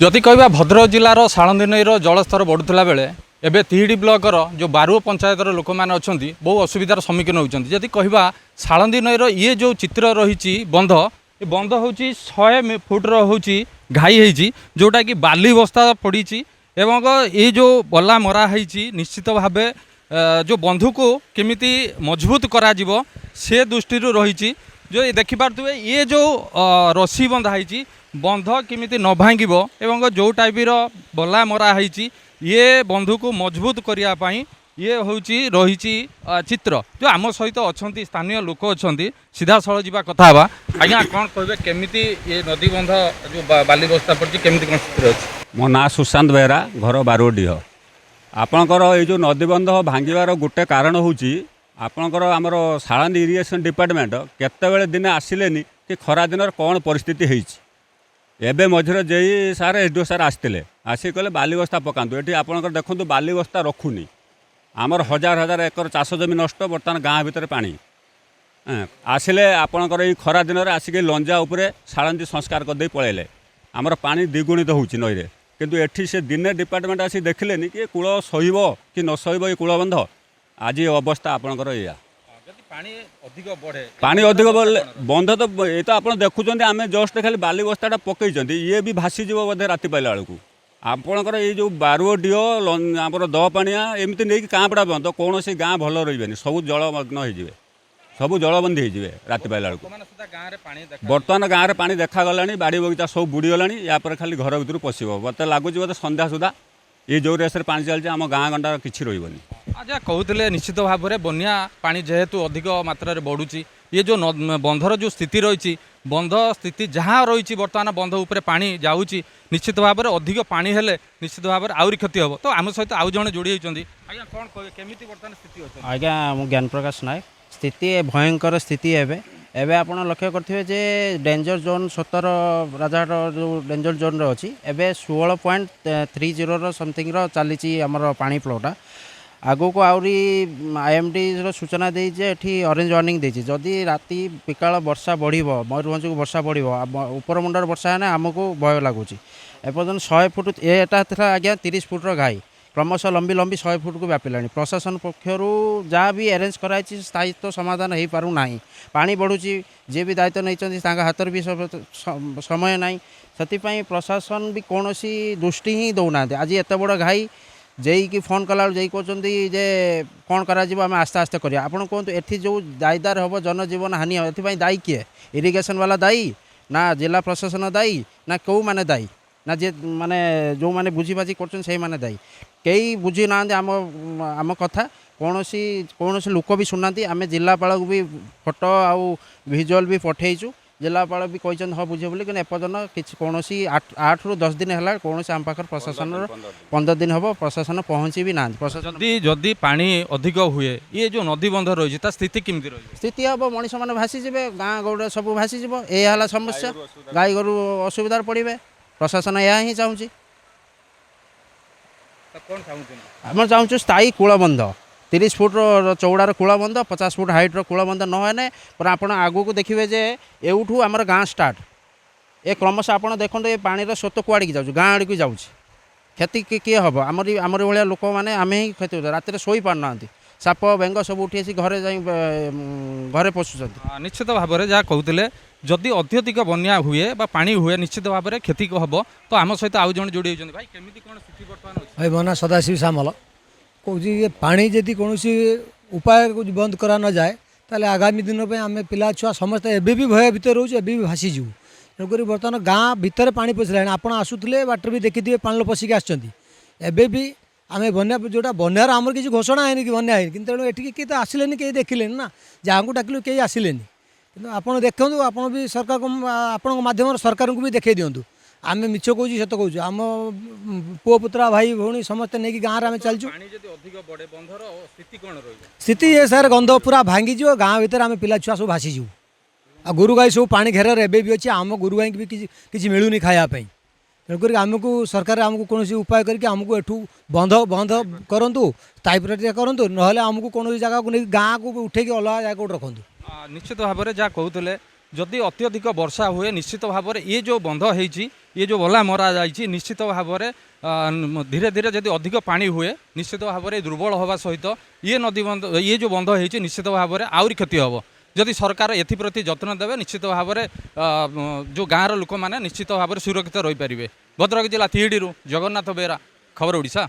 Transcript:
जदि कहवा भद्रक जिलार सालंदी नईर जलस्तर बढ़ुला बेले एवं तिहिडी ब्लकर जो बारुओ पंचायतर लोक मैंने अच्छा बहु असुविधार सम्मुखीन होती जदि कहवा सालंदी नईर ये जो चित्र रही बंध ये बंध हूँ 100 फुट्र हूँ घाई होती जोटा कि बाली बस्ता पड़ी एवं ये जो बल्ला मरा है निश्चित भाव जो बंधु को केमिति मजबूत करा जीवो से दृष्टि रही जो ये देखिपे ये जो रस्सी बंधा है बंध केमिति न भांगिबो एवं जो टाइप बल्ला मरा है ये बंधु को मजबूत करने ये हूँ रही चित्र जो आम सहित अच्छा स्थानीय लोक अच्छा सीधा सड़क जावा कथा आज्ञा कौन कहे केमिति ये नदी बंध जो बाली बस्ता पड़ी केमिति कौन चित्र अच्छी। मो ना सुशांत बेहरा घर बारुडीह आपणकर ये जो नदीबंध भांगार गोटे कारण हूँ आपणकर आमर सालंदी इरिगेशन डिपार्टमेंट केतबेले दिन आसिलेनी कि खरा दिन कौन परिस्थिति होती एबे मझे जेई सार एसडीओ सार आसते आसिक कहले बाली बस्ता पकातु ये आपंकर देखूँ बाली बस्ता रखुनी आमर हजार हजार एकर चाष जमी नष्ट बर्तमान गाँ भितर पानी आसिले आपणकर ये खरा दिन आसिक लंजा उपरे सालंदी संस्कार करदे पलैले आमर पानी द्विगुणित होची नईरे किंतु एठी से दिने डिपार्टमेंट आसी देखिलेनी कि कूल सहिब कि न सहिब ये कूलबंध आज ये अवस्था आपणकर या पानी अधिक बढ़े बंध तो ये तो आप देखुं आम जस्ट खाली बाली बस्ता पकई ये भी भासीज बोधे राति पाइला बेलू आपणकर ये जो बारुओ डीह आमर दपाणिया एमती नहीं काँपड़ा बंध कौन सी गाँ भल रही सब जलमग्न हो सब जलबंदी हो राति पाइला बेलू बर्तमान गाँव में पानी देखागला बाड़ी बगीचा सब बुड़ीगला यापर खाली घर भर पशो मत लगुच बोधे संध्या सुधा ये जो रेस पानी चलती आम गाँ गंडार किसी रही अच्छा कहते निश्चित भाव में बन्या पानी जेहेतु अधिक मात्रा बढ़ुची ये जो बंधर जो स्थिति रही बंध स्थिति जहाँ रही बर्तमान बंध उपरे पानी जाऊँगी निश्चित भाव में अधिक पानी हेले निश्चित भाव में आहरी क्षति हम तो आम सहित आउ जड़े जोड़ी होती आज्ञा कौन कहे केमिति बर्तमान स्थिति अच्छी। आज्ञा मु ज्ञान प्रकाश नायक स्थिति भयंकर स्थिति एवं आप लक्ष्य करेंगे जे डेंजर जोन 17 राजहाट जो डेंजर जोन अच्छी एवं 16.30 समथिंग चली आमर पानी फ्लोटा आगो को आहरी आईएमडी सूचना देठी ऑरेंज वार्निंग देती जदि राति पिकाल वर्षा बढ़ मयूरभंज को वर्षा बढ़ ऊपर मुंडर वर्षा है आमको भय लगुच एपर्तन 100 फुट एटा था आज्ञा 30 फुट्र घाई क्रमशः लंबी लंबी 100 फुट को व्यापिला प्रशासन पक्षर जहाँ भी अरेंज कराई स्थायित्व समाधान हो पार ना पानी बढ़ुची जी भी दायित्व नहीं हाथ भी समय ना से प्रशासन भी कौन दृष्टि ही दौना आज एत बड़ घाई जेई कि फोन कला जे कहते जे कौन करा आम आस्ते आस्ते करिया आपन कहतु एठी जो दायदार हम जनजीवन हानि हो एथि दायी किए इरिगेशन वाला दायी ना जिला प्रशासन दायी ना कौ माने दायी ना जे माने जो माने बुझीबाजी करछन से माने दायी कई बुझी ना आम कथा कौन लोक भी सुना आम जिलापाल को भी फोटो आउ विजुअल भी पठेचु जिलापाल भी कहते हाँ बुझे बोली एपर्तन किसी कौन 8 ରୁ 10 दिन है कौन आम पाखे प्रशासन 15 दिन हम प्रशासन पहुँची भी ना प्रशासन जदि पानी अधिक हुए ये जो नदी बंध रही स्थिति केमती रही स्थिति हम मनीष मैंने भासीजे गाँ गौड़ सब भासीज यह समस्या गाई गोरु असुविधार पड़े प्रशासन यह ही चाहूँगी आम चाहूँ स्थायी कूलबंध 30 फुट चौड़ार कूलबंध 50 फुट हाइट्र कूलबंध नहने पर आपण आगू को देखिए जे एवठू आमर गाँ स्टार्ट ए क्रमशः आप देखते ये पानी स्रोत कुआड़ की जाऊँ गाँ आड़ की जाऊँ क्षति किए हम आमर भाया लोक मैंने आम ही क्षति होता रात शोई पार ना साप बेंग सब उठी आसी घरे घरे पशुंट निश्चित भाव में जहाँ कहते जदि अत्यधिक बन्या हुए बा पानी हुए निश्चित भाव में क्षति हम तो आम सहित आउ जन जोड़ी होती भाई केमिति कौन स्थिति बर्तमान भाई मो ना सदाशिव सामल कौन ये पानी जदि कौन उपाय बंद करा न जाए ताले आगामी दिन में आम पिला छुआ समस्ते एबे भी भय भितर रोचे एबे भी भासीजु तेणुक बर्तमान गाँ भितर पानी पशिला आपड़ आसुले बाटर भी देखिए पानी पशिक आबे भी आम बन्या जोटा बन्यार आमर किसी घोषणा है कि बन्या है तेणु ये किए तो आसिले कहीं देखिले ना जहाँ को डाकिलु कहीं आसिले कि आपड़ देखूँ आप भी सरकार को आपण मध्यम सरकार को भी देखा दिंतु आम मिछ कौच सत कौच आम पुओ पुत्रा भाई भौणी समस्ते नहीं गाँव में चलचु स्थिति ये सर गंध पूरा भांगीज गाँ भर आम पिला छुआ सब भासीजु आ गोरु गाई सब पानी घेर एबे भी अच्छे आम गोरु गाई भी किसी मिलूनी खायापी तेणुक आमको सरकार आमको कौन उपाय करके आमको एठू बंध बंध करूँ स्थायी करूँ ना आमको कौन जगह को नहीं गाँ को उठे अलग जगह रखु निश्चित भाव में जहाँ कहते ଯଦି ଅତ୍ୟଧିକ ବର୍ଷା ହୁଏ ନିଶ୍ଚିତ ଭାବରେ ଇଏ ଯେଉଁ ବନ୍ଧ ହେଇଛି ଇଏ ଯେଉଁ ବଲା ମରା ଯାଇଛି ନିଶ୍ଚିତ ଭାବରେ ଧୀରେ ଧୀରେ ଯଦି ଅଧିକ ପାଣି ହୁଏ ନିଶ୍ଚିତ ଭାବରେ ଦୁର୍ବଳ ହେବା ସହିତ ଇଏ ନଦୀ ବନ୍ଧ ଇଏ ଯେଉଁ ବନ୍ଧ ହେଇଛି ନିଶ୍ଚିତ ଭାବରେ ଆହୁରି କ୍ଷତି ହେବ। ଯଦି ସରକାର ଏଥିପ୍ରତି ଯତ୍ନ ଦେବେ ନିଶ୍ଚିତ ଭାବରେ ଯେଉଁ ଗାଁର ଲୋକମାନେ ନିଶ୍ଚିତ ଭାବରେ ସୁରକ୍ଷିତ ରହିପାରିବେ। ଭଦ୍ରକ ଜିଲ୍ଲା ତିହିଡ଼ିରୁ ଜଗନ୍ନାଥ ବେହେରା, ଖବର ଓଡ଼ିଶା।